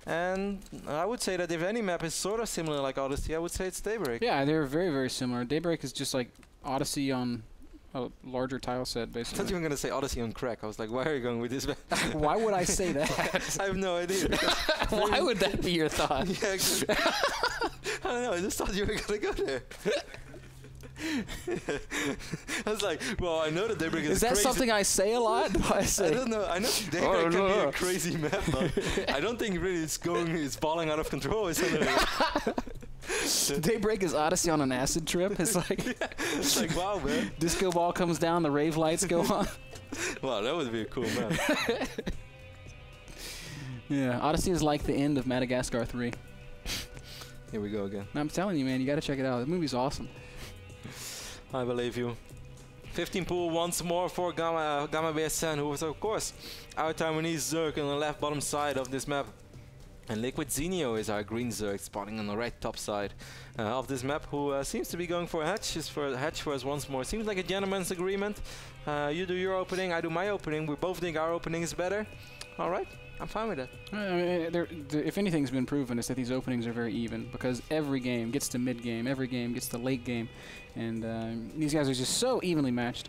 And I would say that if any map is sort of similar like Odyssey, I would say it's Daybreak. Yeah, they're very, very similar. Daybreak is just like Odyssey on a larger tile set, basically. I thought you were going to say Odyssey on crack. I was like, why are you going with this map? Why would I say that? I have no idea. Why would that be your thought? Yeah, exactly. I don't know. I just thought you were going to go there. I was like, well, I know that Daybreak is that crazy. something I say a lot? I don't know. I know Daybreak can be a crazy map, but I don't think really it's falling out of control. Daybreak is Odyssey on an acid trip. It's like, yeah, it's like, wow, man. Disco ball comes down, the rave lights go on. Wow, that would be a cool map. Yeah, Odyssey is like the end of Madagascar 3. Here we go again. I'm telling you, man, you got to check it out. The movie's awesome. I believe you. 15 pool once more for Gamma BSN, who was, of course, our Taiwanese Zerg on the left bottom side of this map. And Liquid Zenio is our green Zerg spotting on the right top side of this map, who seems to be going for a hatch. Hatch for us once more. Seems like a gentleman's agreement. You do your opening, I do my opening. We both think our opening is better. All right, I'm fine with that. I mean, if anything's been proven, it's that these openings are very even, because every game gets to mid game, every game gets to late game, and these guys are just so evenly matched.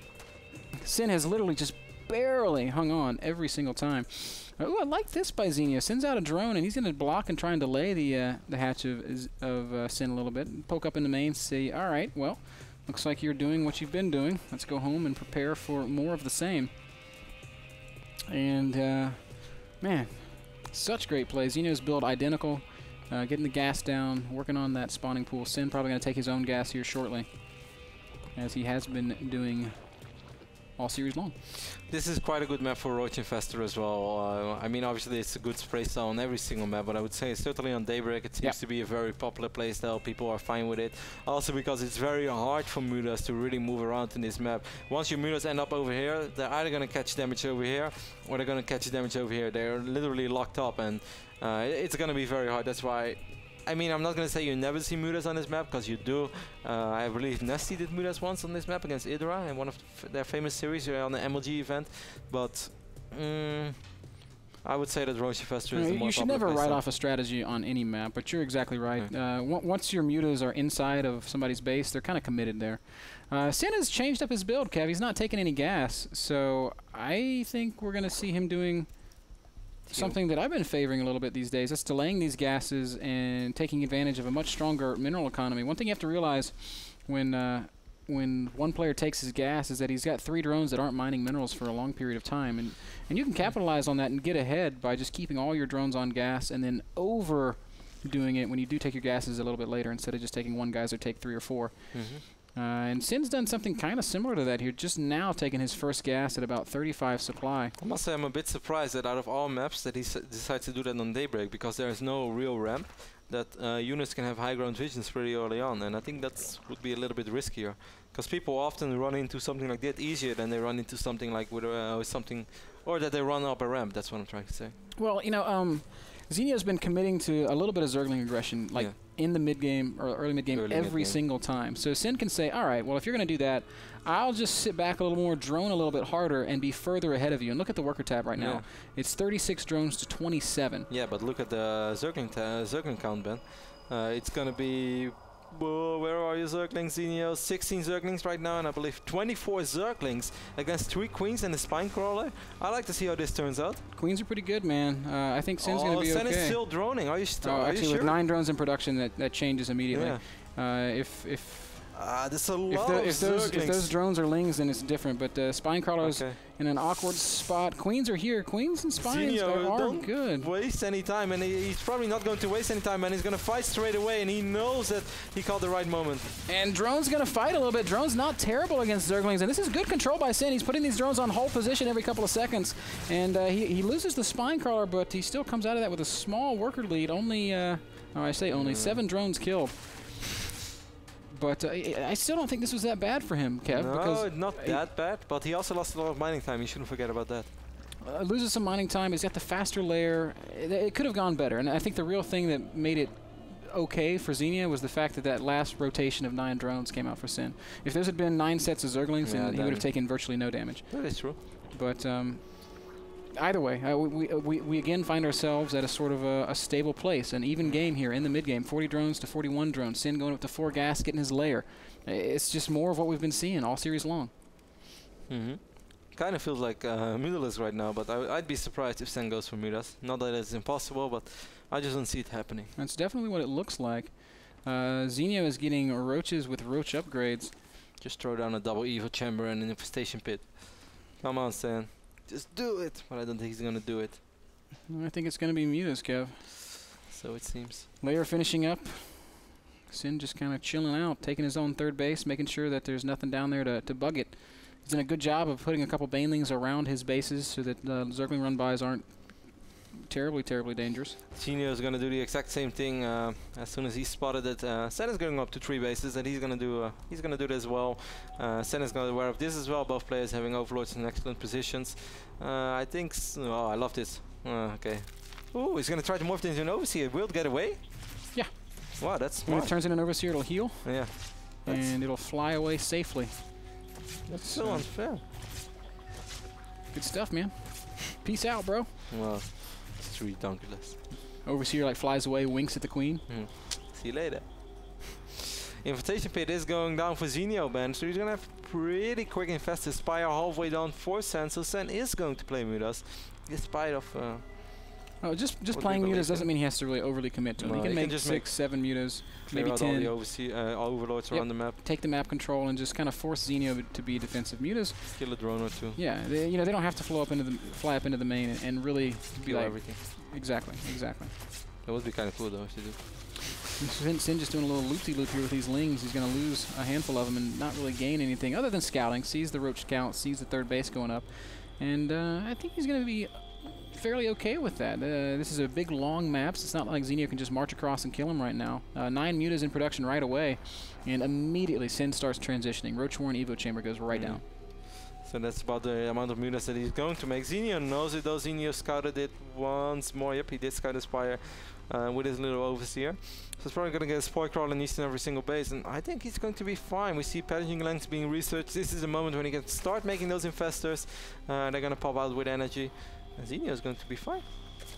Sin has literally just barely hung on every single time. Ooh, I like this by Zenio. Sends out a drone, and he's going to block and try and delay the hatch of Sin a little bit. Poke up in the main, say, all right, well, looks like you're doing what you've been doing. Let's go home and prepare for more of the same. And, man, such great play. Zenio's build identical, getting the gas down, working on that spawning pool. Sin probably going to take his own gas here shortly, as he has been doing all series long. This is quite a good map for Roach Infestor as well. I mean, obviously it's a good spray style on every single map, but I would say certainly on Daybreak it seems to be a very popular playstyle. People are fine with it. Also because it's very hard for Mutas to really move around in this map. Once your Mutas end up over here, they're either going to catch damage over here or they're going to catch damage over here. They're literally locked up, and it's going to be very hard. That's why, I mean, I'm not going to say you never see Mutas on this map, because you do. I believe Nesty did Mutas once on this map against Idra in one of their famous series on the MLG event. But I would say that Roach Infestor is the more You should never write off a strategy on any map, but you're exactly right. Once your Mutas are inside of somebody's base, they're kind of committed there. Sin has changed up his build, Kev. He's not taking any gas, so I think we're going to see him doing something that I've been favoring a little bit these days. That's delaying these gases and taking advantage of a much stronger mineral economy. One thing you have to realize when one player takes his gas is that he's got 3 drones that aren't mining minerals for a long period of time, and you can capitalize on that and get ahead by just keeping all your drones on gas and then overdoing it when you do take your gases a little bit later, instead of just taking 1 geyser, take 3 or 4. And Sin's done something kind of similar to that here, just now taking his first gas at about 35 supply. I must say I'm a bit surprised that out of all maps that he decides to do that on Daybreak, because there is no real ramp that units can have high ground visions pretty early on, and I think that would be a little bit riskier, because people often run into something like that easier than they run into something like with something, or that they run up a ramp. That's what I'm trying to say. Well, you know, Zenio's been committing to a little bit of Zergling aggression, like in the mid-game or early mid-game every single time. So Sin can say, all right, well, if you're going to do that, I'll just sit back a little more, drone a little bit harder, and be further ahead of you. And look at the worker tab right now. It's 36 drones to 27. Yeah, but look at the Zergling count, Ben. It's going to be... Whoa, where are you, Zerglings, Zenio? 16 Zerglings right now, and I believe 24 Zerglings against 3 Queens and a Spine Crawler. I like to see how this turns out. Queens are pretty good, man. I think Sin's going to be okay. Sin is still droning. Are you are actually, you sure? with 9 drones in production, that changes immediately. There's a lot of Zerglings. If those drones are lings, then it's different. But Spine Crawler's in an awkward spot. Queens are here. Queens and Spines are good. Don't waste any time, and he's probably not going to waste any time, and he's going to fight straight away, and he knows that he caught the right moment. And Drone's going to fight a little bit. Drone's not terrible against Zerglings, and this is good control by Sin. He's putting these drones on hold position every couple of seconds, and he loses the Spine Crawler, but he still comes out of that with a small worker lead. Only, I say only, 7 drones killed. But I still don't think this was that bad for him, Kev. No, because not that bad, but he also lost a lot of mining time. You shouldn't forget about that. Loses some mining time. He's got the faster layer. It could have gone better, and I think the real thing that made it okay for Zenio was the fact that last rotation of 9 drones came out for Sin. If those had been 9 sets of Zerglings, then he would have taken virtually no damage. That is true. But Either way, we again find ourselves at a sort of a stable place, an even game here in the mid game. 40 drones to 41 drones. Sin going up to 4 gas, getting his lair. It's just more of what we've been seeing all series long. Kind of feels like Mutalisk right now, but I'd be surprised if Sen goes for Mutas. Not that it's impossible, but I just don't see it happening. That's definitely what it looks like. Zenio is getting Roaches with Roach upgrades. Just throw down a double Evil Chamber and an Infestation Pit. Come on, Sen. Just do it! But I don't think he's going to do it. I think it's going to be Mutas, Kev. So it seems. Lair finishing up. Sin just kind of chilling out, taking his own third base, making sure that there's nothing down there to bug it. He's done a good job of putting a couple Banelings around his bases so that Zergling run-bys aren't terribly, terribly dangerous. Zenio is going to do the exact same thing as soon as he spotted it. Sen is going up to 3 bases, and he's going to do it as well. Sen is going to be aware of this as well. Both players having overlords in excellent positions. I think. Oh, I love this. Okay. Ooh, he's going to try to morph into an Overseer. Will it get away? Yeah. Wow, that's smart. When it turns into an Overseer, it'll heal. Yeah. And it'll fly away safely. That's so unfair. Good stuff, man. Peace out, bro. Well, it's ridiculous. Overseer like flies away, winks at the queen. See you later. Invitation Pit is going down for Zenio, man. So he's going to have pretty quick Infestor. Spire halfway down for Sen. So Sen is going to play Mutas, despite of... Oh, just playing Mutas doesn't mean he has to really overly commit to them. He can make just 6, 7 Mutas, maybe 10. All the overlords around the map. Take the map control and just kind of force Zenio to be defensive. Mutas kill a drone or 2. Yeah, they don't have to fly up into the main and really be like everything. Exactly. That would be kind of cool though if you do. Sin just doing a little loop-de-loop here with these lings. He's going to lose a handful of them and not really gain anything other than scouting. Sees the Roach scout, sees the third base going up, and I think he's going to be fairly okay with that. This is a big, long map. So it's not like Zenio can just march across and kill him right now. 9 Mutas in production right away, and immediately Sin starts transitioning. Roach Warren Evo Chamber goes right down. So that's about the amount of Mutas that he's going to make. Zenio knows it though. Zenio scouted it once more. Yep, he did scout the Spire with his little Overseer. So he's probably going to get a Spoil Crawl in each and every single base, and I think he's going to be fine. We see packaging lengths being researched. This is the moment when he can start making those Infestors. They're going to pop out with energy. And Zenio is going to be fine.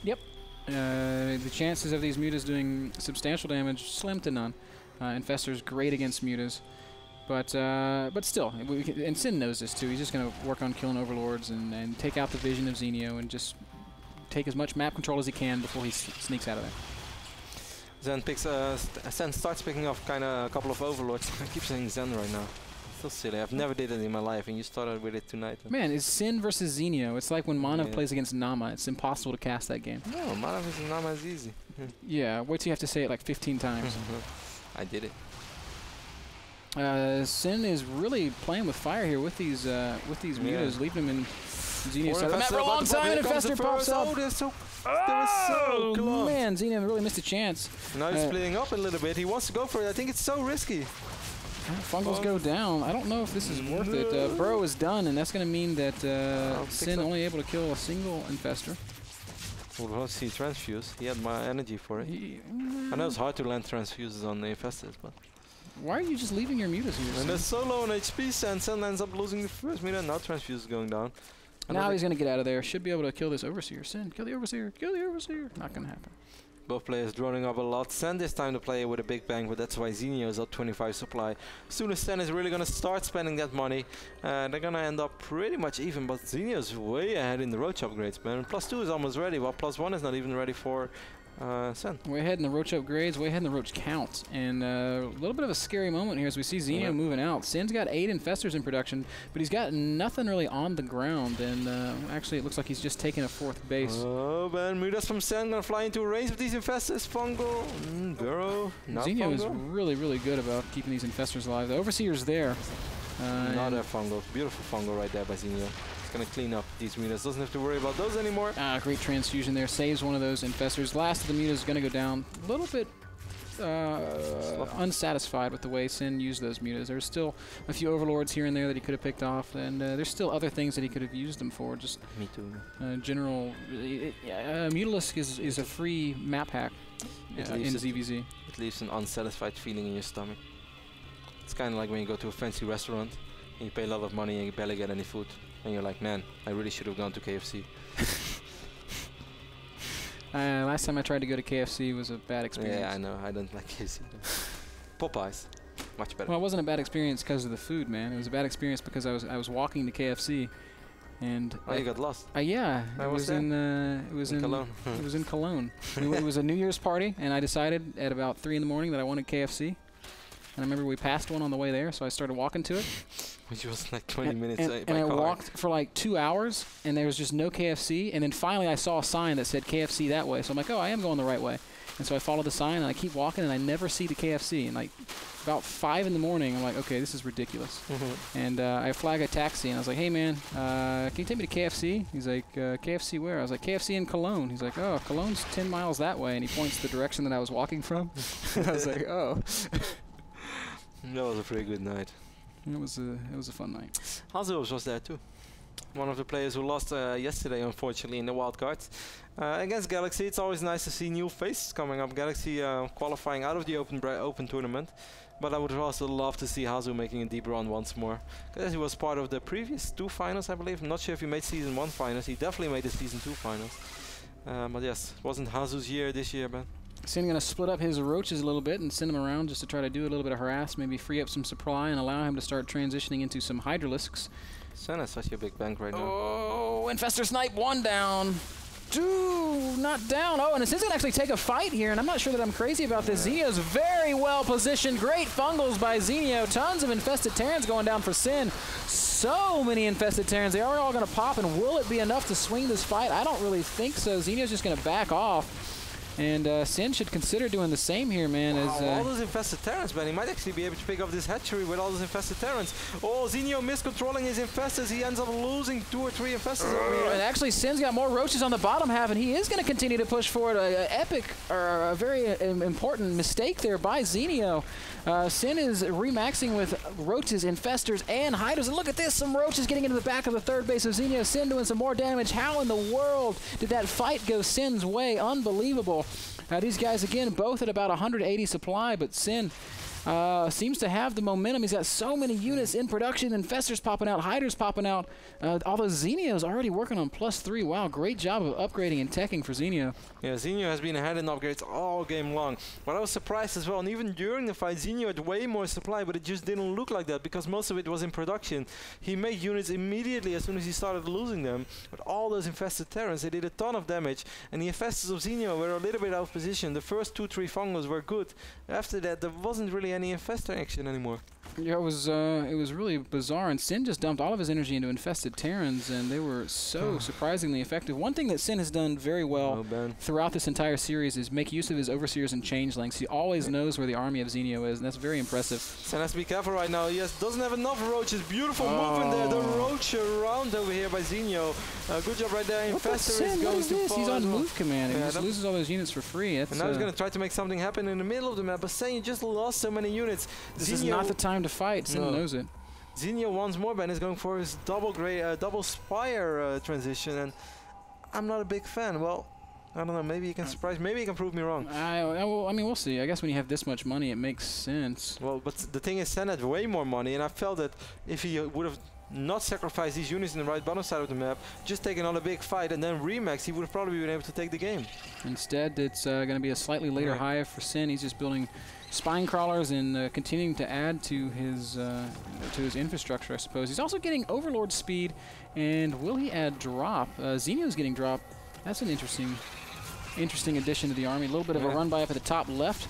Yep. The chances of these Mutas doing substantial damage, slim to none. Infestor's great against Mutas. But still, and Sin knows this too. He's just going to work on killing Overlords and take out the vision of Zenio and just take as much map control as he can before he sneaks out of there. Zen starts picking off kind of a couple of Overlords. I keep saying Zen right now. So silly. I've never did it in my life, and you started with it tonight. Man, it's Sin versus Zenio. It's like when Manav plays against Nama. It's impossible to cast that game. No, Manav versus Nama is easy. Yeah, wait till you have to say it like 15 times. I did it. Sin is really playing with fire here with these Mutas, leaving them in Zenio's side of the map for a long time. Infestor pops up. Oh, they're so close. Man, Zenio really missed a chance. Now he's splitting up a little bit. He wants to go for it. I think it's so risky. Fungals go down. I don't know if this is worth it. Burrow is done, and that's going to mean that Sin only able to kill a single Infestor. We'll have to see Transfuse. He had my energy for it. I know it's hard to land Transfuses on the Infestors, but... Why are you just leaving your Mutas here? And they're so low on HP, Sen ends up losing the first Muta, and now Transfuse is going down. Now he's going to get out of there. Should be able to kill this Overseer. Sin, kill the Overseer. Kill the Overseer. Not going to happen. Both players droning up a lot. Sen this time to play with a big bang, but that's why Zenio is up 25 supply. As soon as Sen is really going to start spending that money, they're going to end up pretty much even, but Zenio is way ahead in the Roach upgrades, man. +2 is almost ready, while +1 is not even ready for Sen. Way ahead in the Roach upgrades, way ahead in the Roach counts, and a little bit of a scary moment here as we see Zenio moving out. Sen's got 8 Infestors in production, but he's got nothing really on the ground, and actually it looks like he's just taking a 4th base. Oh man, Mutas from Sen gonna fly into a range of these Infestors. Fungal, Burrow, Zenio is really, really good about keeping these Infestors alive. The Overseer's there. Not a Fungal, beautiful Fungal right there by Zenio. Going to clean up these Mutas. Doesn't have to worry about those anymore. Great transfusion there. Saves one of those Infestors. Last of the Mutas is going to go down. A little bit unsatisfied with the way Sin used those Mutas. There's still a few Overlords here and there that he could have picked off, and there's still other things that he could have used them for. Just me too. General, Mutalisk is a free map hack in ZVZ. It leaves an unsatisfied feeling in your stomach. It's kind of like when you go to a fancy restaurant and you pay a lot of money and you barely get any food. And you're like, man, I really should have gone to KFC. Last time I tried to go to KFC was a bad experience. Yeah, I know. I don't like KFC. Popeyes, much better. Well, it wasn't a bad experience because of the food, man. It was a bad experience because I was walking to KFC, and you got lost. Yeah, it was in Cologne. It was in Cologne. It was a New Year's party, and I decided at about 3 in the morning that I wanted KFC. And I remember we passed one on the way there, so I started walking to it. Which was like 20 minutes and I walked for like 2 hours, and there was just no KFC. And then finally I saw a sign that said KFC that way. So I'm like, oh, I am going the right way. And so I followed the sign, and I keep walking, and I never see the KFC. And like about 5 in the morning, I'm like, okay, this is ridiculous. And I flag a taxi, and I was like, hey, man, can you take me to KFC? He's like, KFC where? I was like, KFC in Cologne. He's like, oh, Cologne's 10 miles that way. And he points the direction that I was walking from. I was like, oh. That was a pretty good night. It was a fun night. Hazu was there too. One of the players who lost yesterday, unfortunately, in the WildCards. Against Galaxy, it's always nice to see new faces coming up. Galaxy qualifying out of the open tournament. But I would also love to see Hazu making a deep run once more. Because he was part of the previous 2 finals, I believe. I'm not sure if he made Season 1 finals. He definitely made the Season 2 finals. But yes, it wasn't Hazu's year this year, man. Sin going to split up his roaches a little bit and send him around just to try to do a little bit of harass, maybe free up some supply and allow him to start transitioning into some Hydralisks. Sen has such a big bank right now. Oh, Infestor snipe 1 down. 2 not down. Oh, and Sin's going to actually take a fight here, and I'm not sure that I'm crazy about this. Zenio's very well positioned. Great fungals by Zenio. Tons of Infested Terrans going down for Sin. So many Infested Terrans. They are all going to pop, and will it be enough to swing this fight? I don't really think so. Zenio's just going to back off. And Sin should consider doing the same here, man. Wow, as all those Infested Terrans, man. He might actually be able to pick up this hatchery with all those Infested Terrans. Oh, Zenio miscontrolling his Infestors. He ends up losing 2 or 3 Infestors over here. And actually, Sin's got more Roaches on the bottom half, and he is going to continue to push forward. An epic, or a very important mistake there by Zenio. Sin is remaxing with Roaches, Infestors, and Hydras. And look at this, some Roaches getting into the back of the third base of Zenio. Sin doing some more damage. How in the world did that fight go Sin's way? Unbelievable. These guys, again, both at about 180 supply, but Sin seems to have the momentum. He's got so many units in production. Infestors popping out, Hydras popping out. Although Zenio's already working on +3. Wow, great job of upgrading and teching for Zenio. Yeah, Zenio has been ahead in upgrades all game long. But I was surprised as well, and even during the fight, Zenio had way more supply, but it just didn't look like that because most of it was in production. He made units immediately as soon as he started losing them. But all those Infested Terrans, they did a ton of damage, and the Infestors of Zenio were a little bit out of position. The first 2-3 fungals were good. After that, there wasn't really any Infestor action anymore. Yeah, it was really bizarre, and Sin just dumped all of his energy into Infested Terrans, and they were so surprisingly effective. One thing that Sin has done very well throughout this entire series is make use of his Overseers and Changelings. He always knows where the army of Zenio is, and that's very impressive. Sin has to be careful right now. He doesn't have enough Roaches. Beautiful movement there. The Roach around over here by Zenio. Good job right there. Infestor is going to fall. He's on move command. He just loses all those units for free. And now he's going to try to make something happen in the middle of the map. But Sin, you just lost so many units. This is not the time to fight. Sin knows it. Zenio once more, Ben, is going for his double Spire transition, and I'm not a big fan. Well, I don't know. Maybe he can surprise. Maybe he can prove me wrong. I mean, we'll see. I guess when you have this much money, it makes sense. Well, but the thing is, Sen had way more money, and I felt that if he would have not sacrificed these units in the right bottom side of the map, just taken on a big fight and then remax, he would have probably been able to take the game. Instead, it's going to be a slightly later hive for Sin. He's just building spine crawlers and continuing to add to his infrastructure, I suppose. He's also getting Overlord speed, and will he add drop? Zenio's getting drop. That's an interesting addition to the army. A little bit of a run by up at the top left.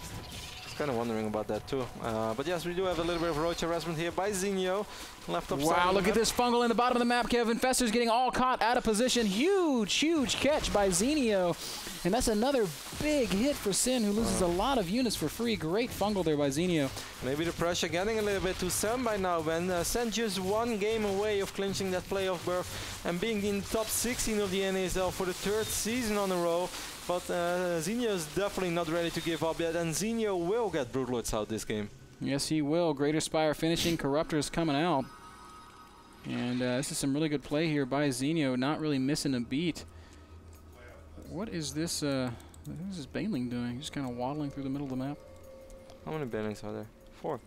Kind of wondering about that too. But yes, we do have a little bit of Roach harassment here by Zenio. Left up. Wow, look at this fungal in the bottom of the map, Kev. Infestor's getting all caught out of position. Huge catch by Zenio. And that's another big hit for Sin, who loses a lot of units for free. Great fungal there by Zenio. Maybe the pressure getting a little bit to Sen by now, Ben. Sen just 1 game away of clinching that playoff berth and being in the top 16 of the NASL for the 3rd season on a row. But Zenio is definitely not ready to give up yet, and Zenio will get Brutalists out this game. Yes, he will. Greater Spire finishing, Corruptors coming out. And this is some really good play here by Zenio, not really missing a beat. What is this? What is this Baneling doing? Just kind of waddling through the middle of the map. How many Banelings are there? 4.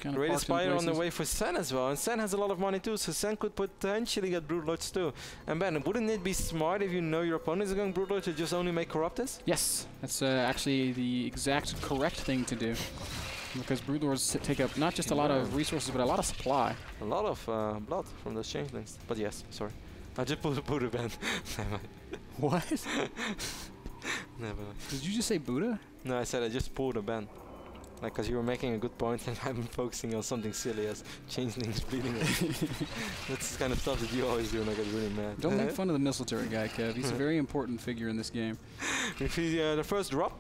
Great Spire on the way for Sen as well, and Sen has a lot of money too, so Sen could potentially get Broodlords too. And Ben, wouldn't it be smart if you know your opponent is going Broodlord to just only make Corruptors? Yes, that's actually the exact correct thing to do. Because Broodlords take up not just a lot of resources, but a lot of supply. A lot of blood from those changelings. But yes, sorry. I just pulled a Buddha, Ben. What? Never. Did you just say Buddha? No, I said I just pulled a Ben. Like, because you were making a good point and I've been focusing on something silly as changelings bleeding. That's the kind of stuff that you always do and I get really mad. Don't make fun of the military guy, Kev. He's a very important figure in this game. We see the first drop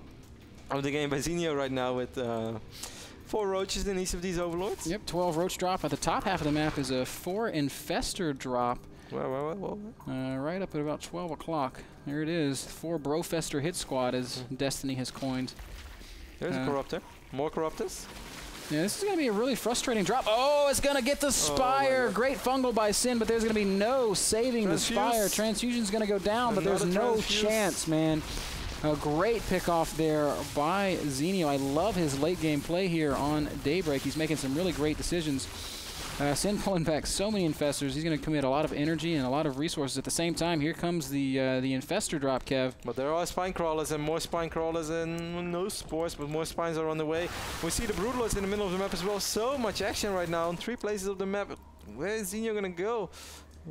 of the game by Zenio right now with 4 Roaches in each of these overlords. Yep, 12 Roach drop. At the top half of the map is a 4 Infestor drop. Well. Right up at about 12 o'clock. There it is. 4 Brofester hit squad as Destiny has coined. There's a Corruptor. More Corruptors. Yeah, this is going to be a really frustrating drop. Oh, it's going to get the Spire. Oh, great fungal by Sin, but there's going to be no saving the Spire. Transfusion's going to go down, but there's no chance, man. A great pick off there by Zenio. I love his late game play here on Daybreak. He's making some really great decisions. Sin pulling back so many Infestors. He's going to commit a lot of energy and a lot of resources. At the same time, here comes the Infestor drop, Kev. But there are Spine Crawlers and more Spine Crawlers and no Spores, but more Spines are on the way. We see the Broodlords in the middle of the map as well. So much action right now on 3 places of the map. Where is Zenio going to go?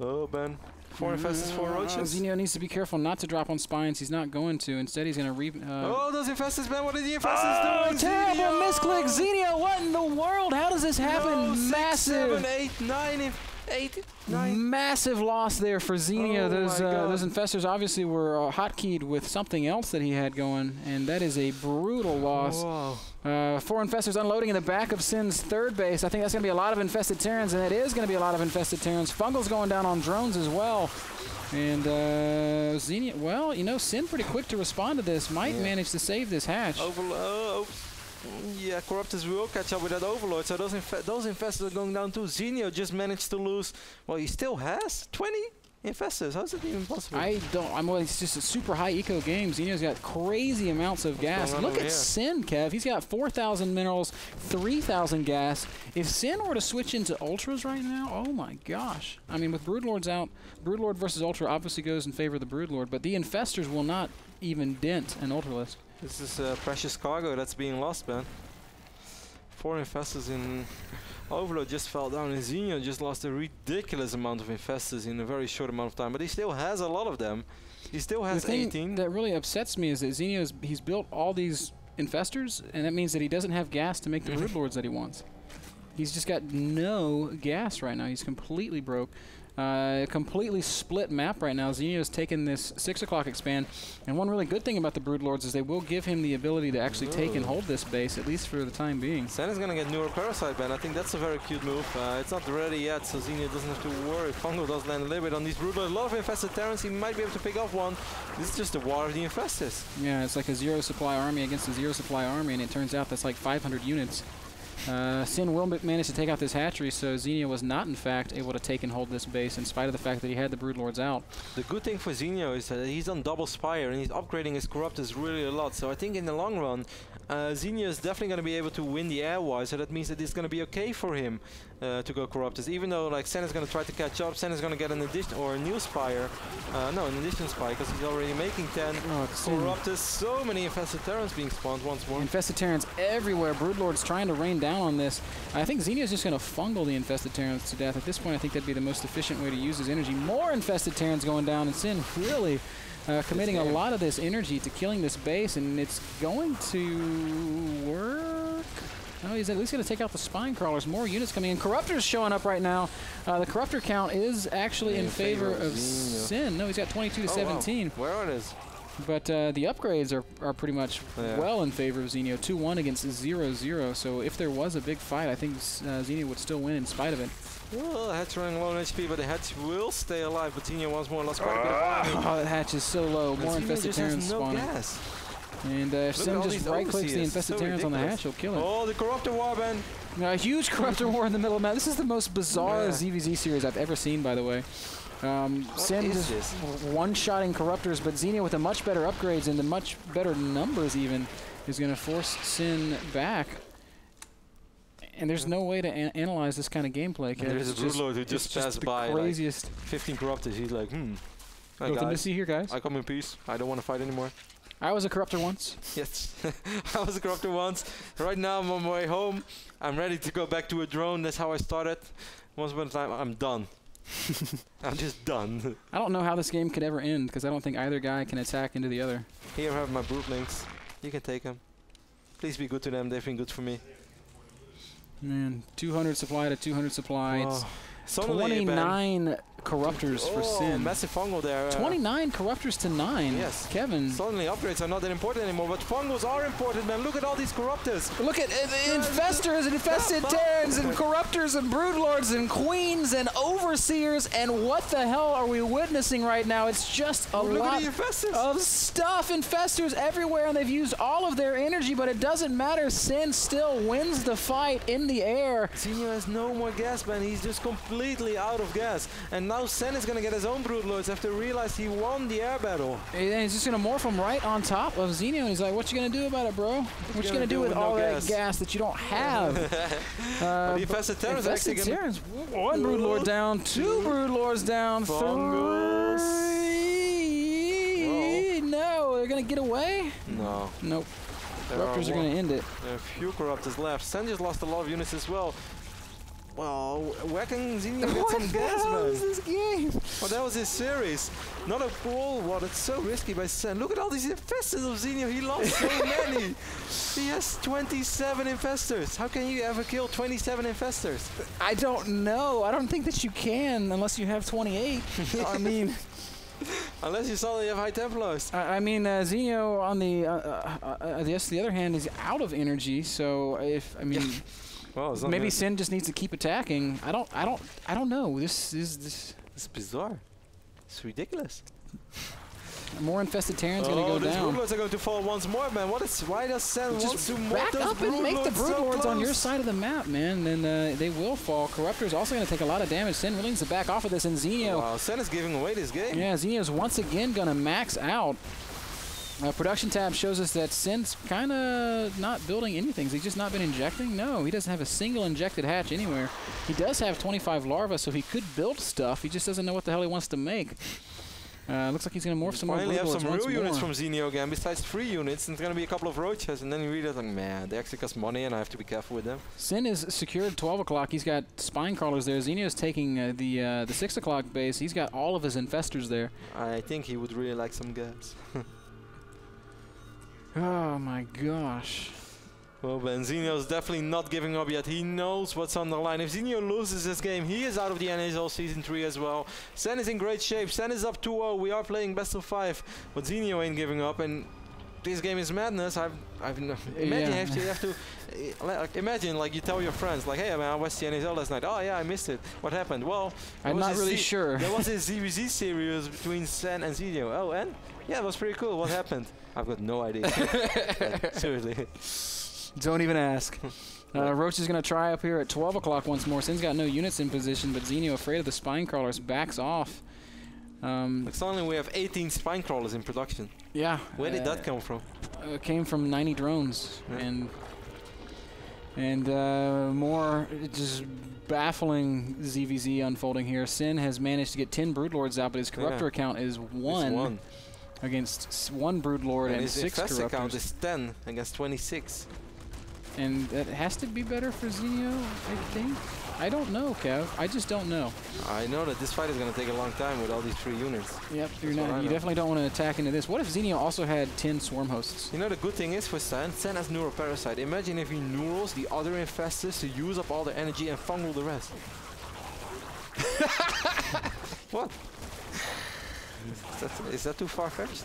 Oh, Ben. 4 Infestors, 4 Roaches. Zenio needs to be careful not to drop on Spines. He's not going to. Instead, he's going to oh, those Infestors, man. What are the Infestors doing? Terrible misclick. Zenio, what in the world? How does this happen? No, Massive. 6, 7, 8, 9, 8, 9. Massive loss there for Zenio. Those Infestors obviously were hotkeyed with something else that he had going, and that is a brutal loss. Wow. 4 Infestors unloading in the back of Sin's third base. I think that's going to be a lot of infested Terrans, and it is going to be a lot of infested Terrans. Fungal's going down on drones as well. And Zenio, well, you know, Sin pretty quick to respond to this. Might manage to save this hatch. Yeah, Corruptors will catch up with that Overlord, so those Infestors are going down too. Zenio just managed to lose, well, he still has 20 Infestors. How's it even possible? Well, it's just a super high eco game. Zenio's got crazy amounts of gas. Look at Sin, Kev. He's got 4,000 minerals, 3,000 gas. If Sin were to switch into Ultras right now, oh my gosh. I mean, with Broodlords out, Broodlord versus Ultra obviously goes in favor of the Broodlord, but the Infestors will not even dent an Ultralisk. This is precious cargo that's being lost, man. 4 Infestors in Overlord just fell down, and Zenio just lost a ridiculous amount of Infestors in a very short amount of time, but he still has a lot of them. He still has 18. The thing that really upsets me is that he's built all these Infestors, and that means that he doesn't have gas to make the Broodlords that he wants. He's just got no gas right now. He's completely broke. Completely split map right now. Zenio's taken this 6 o'clock expand, and one really good thing about the Broodlords is they will give him the ability to actually take and hold this base, at least for the time being. Sen is going to get newer Parasite ban. I think that's a very cute move. It's not ready yet, so Zenio doesn't have to worry. Fungal does land a little bit on these Broodlords. A lot of infested Terrans. He might be able to pick off one. This is just the war of the Infestors. Yeah, it's like a 0 supply army against a 0 supply army, and it turns out that's like 500 units. Sin will manage to take out this hatchery, so Zenio was not, in fact, able to take and hold this base in spite of the fact that he had the Broodlords out. The good thing for Zenio is that he's on double Spire and he's upgrading his Corruptors really a lot. So I think in the long run, Zenio is definitely going to be able to win the airwise, so that means that it's going to be okay for him to go Corruptors. Even though like Sen is going to try to catch up, Sen is going to get an addition or a new Spire. No, an addition Spire, because he's already making 10 Corruptors. So many Infested Terrans being spawned once more. Infested Terrans everywhere. Broodlord's trying to rain down on this. I think Zenio's just going to fungal the Infested Terrans to death. At this point, I think that'd be the most efficient way to use his energy. More Infested Terrans going down, and Sin really committing a lot of this energy to killing this base, and it's going to work. Oh, he's at least going to take out the Spine Crawlers. More units coming in. Corruptor's showing up right now. The Corruptor count is actually in favor of Sin. No, he's got 22 to 17. Wow. Where it is? But the upgrades are pretty much well in favor of Zenio. 2-1 against 0-0. So if there was a big fight, I think Zenio would still win in spite of it. Well, the hatch running low on HP, but the hatch will stay alive. But Zenio once more lost quite a bit of army. Oh, that hatch is so low. More Infested Terrans spawning. Gas. And if Sim just right-clicks the Infested Terrans on the hatch, he'll kill it. Oh, the Corruptor Warband. A huge Corruptor War in the middle of the map. This is the most bizarre ZVZ series I've ever seen, by the way. Sin just one-shotting Corruptors, but Zenio with the much better upgrades and the much better numbers even is going to force Sin back. And there's no way to analyze this kind of gameplay. There's a Broodlord who just passed by. Craziest. Like 15 corruptors. He's like, Nothing to see here, guys. I come in peace. I don't want to fight anymore. I was a corruptor once. Yes, I was a corruptor once. Right now I'm on my way home. I'm ready to go back to a drone. That's how I started. Once upon a time, I'm done. I'm just done. I don't know how this game could ever end because I don't think either guy can attack into the other. Here I have my broodlings. You can take them. Please be good to them. They've been good for me. Man, 200 supply to 200 supply. Oh. It's 29 corruptors for Sin. Massive fungal there. 29 corruptors to 9. Yes. Kevin. Suddenly upgrades are not that important anymore, but fungals are important, man. Look at all these corruptors. Look at infestors and infested terrans and corruptors and broodlords and queens and overseers, and what the hell are we witnessing right now? It's just a lot of stuff. Infestors everywhere, and they've used all of their energy, but it doesn't matter. Sin still wins the fight in the air. Zenio has no more gas, man. He's just completely out of gas. And now Sen is going to get his own broodlords after realize he won the air battle. And he's just going to morph him right on top of Zenio, and he's like, what you going to do about it, bro? What you going to do with all that gas that you don't have? The Infested Terrans actually going to... One broodlord down, 2 broodlords down, Fungals. 3... No, they're going to get away? No. Nope. Corruptors are going to end it. There are a few corruptors left. Sen just lost a lot of units as well. Well, where can Zenio get some gas, man? What is this game? Well, that was his series. Not a brawl. What? It's so risky by Sen. Look at all these infestors of Zenio. He lost so many. He has 27 infestors. How can you ever kill 27 infestors? I don't know. I don't think that you can unless you have 28. I mean... Unless you suddenly have high Templars. I mean, Zenio on the other hand is out of energy. So if well, maybe Sin just needs to keep attacking. I don't know. This is bizarre. It's ridiculous. More infested Terrans gonna go down. The broodlords are going to fall once more, man. Why does Sen want to back up and make the broodlords on your side of the map, man? Then they will fall. Corruptor's also gonna take a lot of damage. Sen really needs to back off of this, and Zenio. Wow, Sen is giving away this game. Yeah, Zenio's once again gonna max out. Production tab shows us that Sin's kind of not building anything. He's just not been injecting? No, he doesn't have a single injected hatch anywhere. He does have 25 larvae, so he could build stuff. He just doesn't know what the hell he wants to make. Looks like he's going to morph some more Finally have some real more. units from Zenio again, besides 3 units. And it's going to be a couple of roaches, and then you realize, like, man, they actually cost money, and I have to be careful with them. Sin is secured 12 o'clock. He's got spine crawlers there. Zenio's taking the 6 o'clock base. He's got all of his infestors there. I think he would really like some gas. Oh, my gosh. Well, Ben, Zenio's definitely not giving up yet. He knows what's on the line. If Zenio loses this game, he is out of the NASL Season 3 as well. Sen is in great shape. Sen is up 2-0. We are playing best of 5. But Zenio ain't giving up. And this game is madness. Imagine you have to... imagine, like, you tell your friends, like, hey, man, I watched the NASL last night. Oh, yeah, I missed it. What happened? Well... I'm not really sure. There was a ZVZ series between Sen and Zenio. Oh, and? Yeah, it was pretty cool. What happened? I've got no idea. Seriously. Don't even ask. Roach is going to try up here at 12 o'clock once more. Sin's got no units in position, but Zenio, afraid of the spine crawlers, backs off. Suddenly we have 18 spine crawlers in production. Yeah. Where did that come from? It came from 90 drones. Yeah. And more just baffling ZVZ unfolding here. Sin has managed to get 10 broodlords out, but his corruptor account is 1 against 1 broodlord and 6 corruptors. His account is 10 against 26. And that has to be better for Zenio, I think. I don't know, Kev. I just don't know. I know that this fight is going to take a long time with all these 3 units. Yep, you definitely don't want to attack into this. What if Zenio also had 10 swarm hosts? You know, the good thing is for Sen has Neuroparasite. Imagine if he neurals the other infestors to use up all their energy and fungal the rest. What? Is that too far-fetched?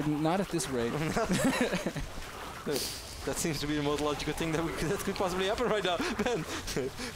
Not at this rate. That seems to be the most logical thing that could possibly happen right now. Ben,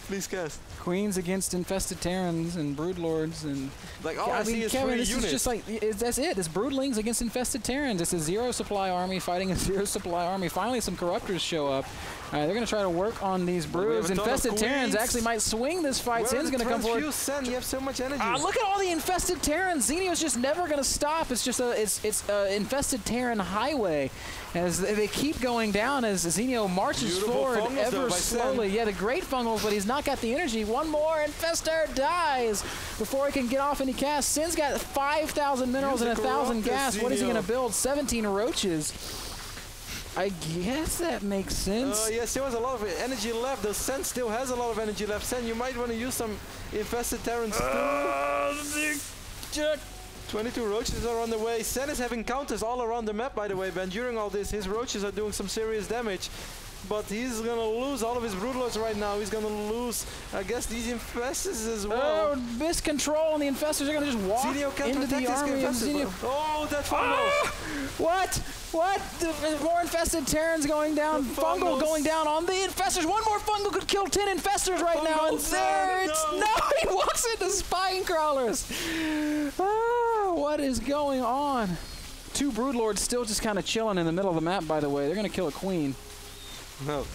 please cast. Queens against infested Terrans and broodlords and... Like, all I see is Kevin, 3 this units. Is just like, that's it. It's broodlings against infested Terrans. It's a 0 supply army fighting a 0 supply army. Finally, some corruptors show up. They're going to try to work on these broods. Infested Terrans actually might swing this fight. Sin's going to come forward. Sen, you have so much energy. Look at all the infested Terrans. Zenio's just never going to stop. It's just a infested Terran highway as they keep going down as Zenio marches forward ever slowly. Yeah, the great fungals, but he's not got the energy. One more. Infestor dies before he can get off any cast. Sin's got 5,000 minerals and 1,000 gas. What is he going to build? 17 roaches. I guess that makes sense. Yes, there was a lot of energy left. The Sen still has a lot of energy left. Sen, you might want to use some infested Terrans too. 22 roaches are on the way. Sen is having counters all around the map, by the way, Ben. During all this, his roaches are doing some serious damage. But he's going to lose all of his broodlords right now. He's going to lose, I guess, these infestors as well. Oh, miscontrol, and the infestors are going to just walk into the army of Zenio. Oh, that fungal. What? What? There's more infested Terrans going down. Fungal going down on the infestors. One more fungal could kill 10 infestors right now. And there it's... No, he walks into spine crawlers. Oh, what is going on? 2 broodlords still just kind of chilling in the middle of the map, by the way. They're going to kill a queen. No,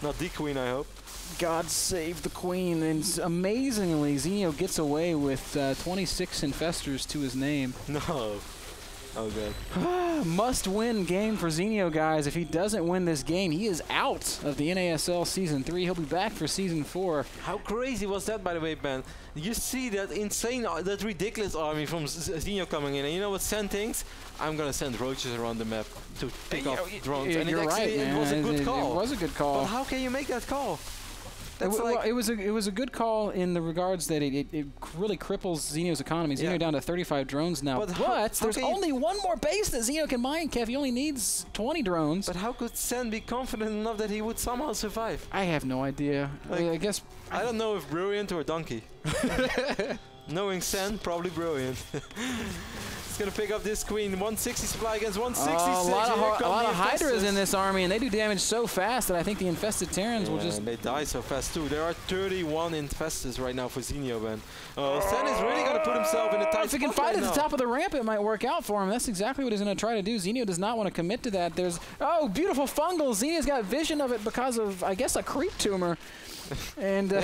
not the queen, I hope. God save the queen. And amazingly, Zenio gets away with 26 infestors to his name. No. Oh, good. Must-win game for Zenio, guys. If he doesn't win this game, he is out of the NASL Season 3. He'll be back for Season 4. How crazy was that, by the way, Ben? You see that insane, that ridiculous army from Zenio coming in. And you know what Sen thinks? I'm going to send roaches around the map to pick off drones. And you're right, man. It was a good call. It was a good call. But how can you make that call? It was a good call in the regards that it really cripples Zenio's economy. Zenio down to 35 drones now. But there's only one more base that Zenio can mine, Kev. He only needs 20 drones. But how could Sen be confident enough that he would somehow survive? I have no idea. Like, I guess... I don't know if brilliant or donkey. Knowing Sen, probably brilliant. He's going to pick up this queen. 160 supply against 166. A lot of Hydras in this army, and they do damage so fast that I think the infested Terrans will just... And they die so fast too. There are 31 infestors right now for Zenio, man. Sen is really going to put himself in a tight spot. If he can fight at the top of the ramp, it might work out for him. That's exactly what he's going to try to do. Zenio does not want to commit to that. There's... Oh, beautiful fungal. Zenio's got vision of it because of, I guess, a creep tumor. And...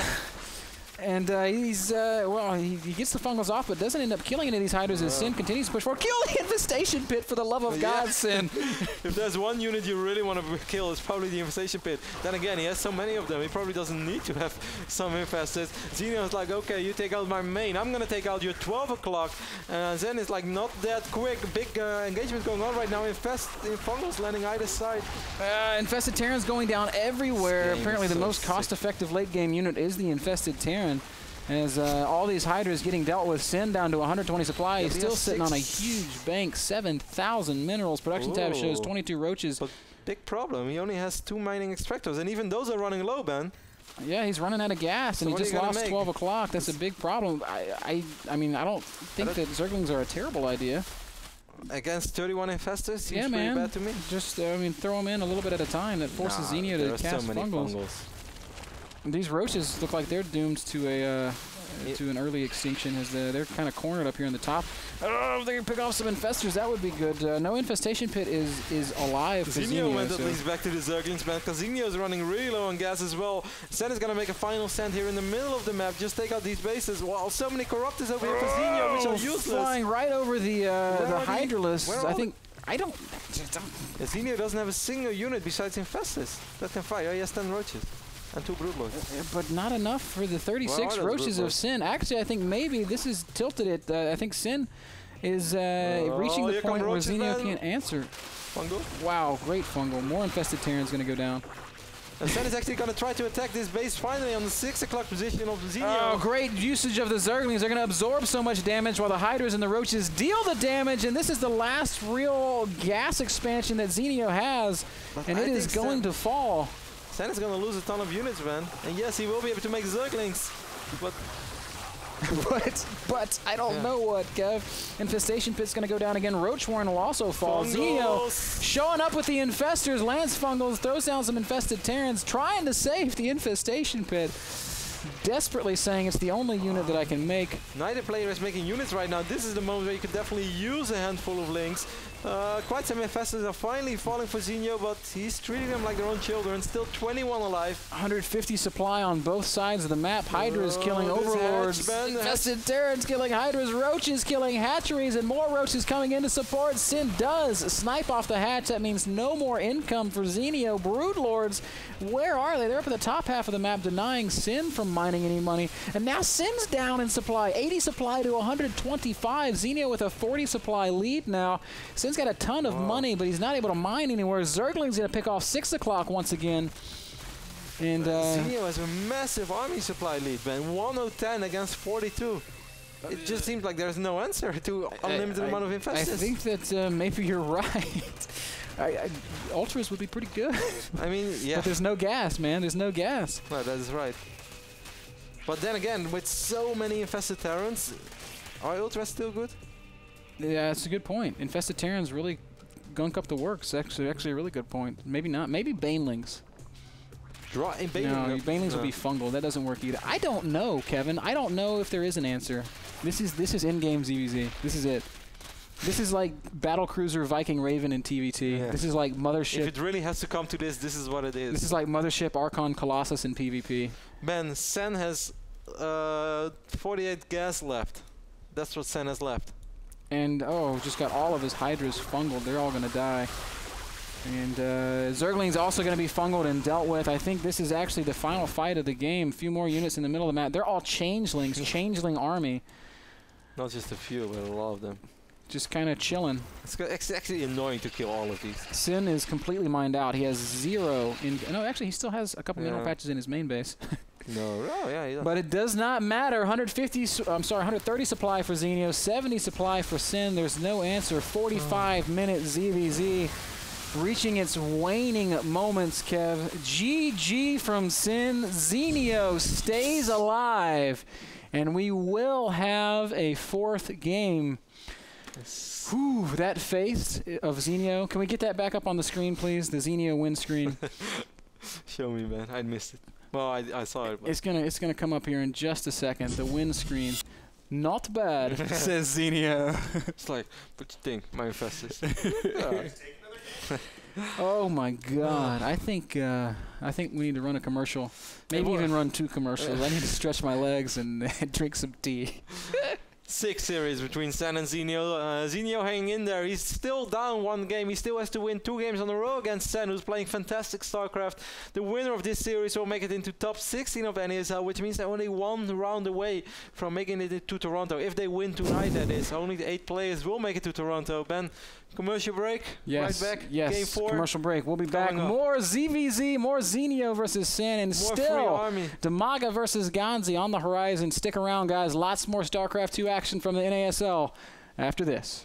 he's, well, he gets the fungals off, but doesn't end up killing any of these Hydras as Sin continues to push forward. Kill the Infestation Pit, for the love of God, Sin. If there's one unit you really want to kill, it's probably the Infestation Pit. Then again, he has so many of them, he probably doesn't need to have some Infestors. Zenio's like, okay, you take out my main, I'm going to take out your 12 o'clock. Zen is like, not that quick. Big engagement going on right now. Fungals landing either side. Infested Terran's going down everywhere. Apparently the most cost-effective late-game unit is the Infested Terran. As all these Hydras getting dealt with, Sin down to 120 supply. He's still sitting on a huge bank, 7,000 minerals. Production tab shows 22 roaches. But big problem, he only has 2 mining extractors, and even those are running low, Ben. Yeah, he's running out of gas, so and he just lost 12 o'clock. That's a big problem. I mean, I don't think that Zerglings are a terrible idea. Against 31 infestors seems pretty bad to me. Just, I mean, throw them in a little bit at a time. That forces Zenio to cast fungals. These roaches look like they're doomed to a to an early extinction, as they're kind of cornered up here in the top. Oh, if they can pick off some infestors, that would be good. No infestation pit is alive for Zenio. Went at least back to the Zerglings, man, because Zenio is running really low on gas as well. Sen is going to make a final stand here in the middle of the map. Just take out these bases. Wow, so many corruptors over here for Zenio, which are useless. Flying right over the Hydralisks. I think... I don't... Zenio doesn't have a single unit besides infestors that can fight. Oh, he has 10 roaches. And 2 broodlords. But not enough for the 36 roaches of Sin. Actually, I think maybe this is tilted it. I think Sin is reaching the point where Zenio can't answer. Fungal? Wow, great fungal. More infested Terran's going to go down. And Sen is actually going to try to attack this base finally on the 6 o'clock position of Zenio. Oh, great usage of the Zerglings. They're going to absorb so much damage while the Hydras and the Roaches deal the damage. And this is the last real gas expansion that Zenio has. And it is going to fall. Sen is going to lose a ton of units, man. And yes, he will be able to make Zerglings. But but I don't know what, Kev. Infestation Pit's going to go down again. Roach Warren will also fall. Zenio showing up with the Infestors. Lance Fungals throws down some infested Terrans, trying to save the Infestation Pit. Desperately saying it's the only unit that I can make. Neither player is making units right now. This is the moment where you could definitely use a handful of links Quite some Infestors are finally falling for Zenio, but he's treating them like their own children. Still 21 alive. 150 supply on both sides of the map. Hydra is killing Overlords. Infested Terrans killing Hydras. Roach is killing hatcheries, and more Roaches coming in to support. Sin does snipe off the hatch. That means no more income for Zenio. Broodlords, where are they? They're up at the top half of the map, denying Sin from mining any money. And now Sin's down in supply. 80 supply to 125. Zenio with a 40 supply lead now. Sin's got a ton of money, but he's not able to mine anywhere. Zergling's going to pick off 6 o'clock once again. And Zenio has a massive army supply lead, man. 110 against 42. It just seems like there's no answer to unlimited amount of Infestors. I think that maybe you're right. Ultras would be pretty good. I mean, yeah. But there's no gas, man. There's no gas. No, that is right. But then again, with so many Infested Terrans, are Ultras still good? Yeah, that's a good point. Infested Terrans really gunk up the works. Actually a really good point. Maybe not. Maybe Banelings. No, Banelings would be fungal. That doesn't work either. I don't know, Kevin. I don't know if there is an answer. This is in-game ZVZ. This is it. This is like Battlecruiser Viking Raven in TVT. Yeah. This is like Mothership. If it really has to come to this, this is what it is. This is like Mothership Archon Colossus in PvP. Ben, Sen has 48 gas left. That's what Sen has left. And, just got all of his Hydras fungled. They're all going to die. And Zergling's also going to be fungled and dealt with. I think this is actually the final fight of the game. A few more units in the middle of the map. They're all changelings, changeling army. Not just a few, but a lot of them. Just kind of chilling. It's actually annoying to kill all of these. Sin is completely mined out. He has 0 in... No, actually, he still has a couple mineral patches in his main base. No, yeah, he does. But it does not matter. 130 supply for Zenio, 70 supply for Sin. There's no answer. 45-minute ZVZ reaching its waning moments, Kev. GG from Sin. Zenio stays alive, and we will have a 4th game. Yes. Whew, that face of Zenio. Can we get that back up on the screen, please? The Zenio win screen. Show me, man. I missed it. Well, I saw it. It's gonna come up here in just a second. The win screen. Not bad, says Zenio. It's like, what you think, my Infestors? Oh my God! I think we need to run a commercial. Maybe even run 2 commercials. I need to stretch my legs and drink some tea. 6 series between Sen and Zenio. Zenio hanging in there. He's still down 1 game. He still has to win 2 games on a row against Sen, who's playing fantastic StarCraft. The winner of this series will make it into top 16 of NASL, which means they're only 1 round away from making it to Toronto. If they win tonight, that is. Only the 8 players will make it to Toronto. Ben, commercial break. Yes. Right back. Yes. Game 4. Commercial break. We'll be back. More ZVZ, more Zenio versus Sen, and more still Damaga versus Ganzi on the horizon. Stick around, guys. Lots more StarCraft 2 action from the NASL after this.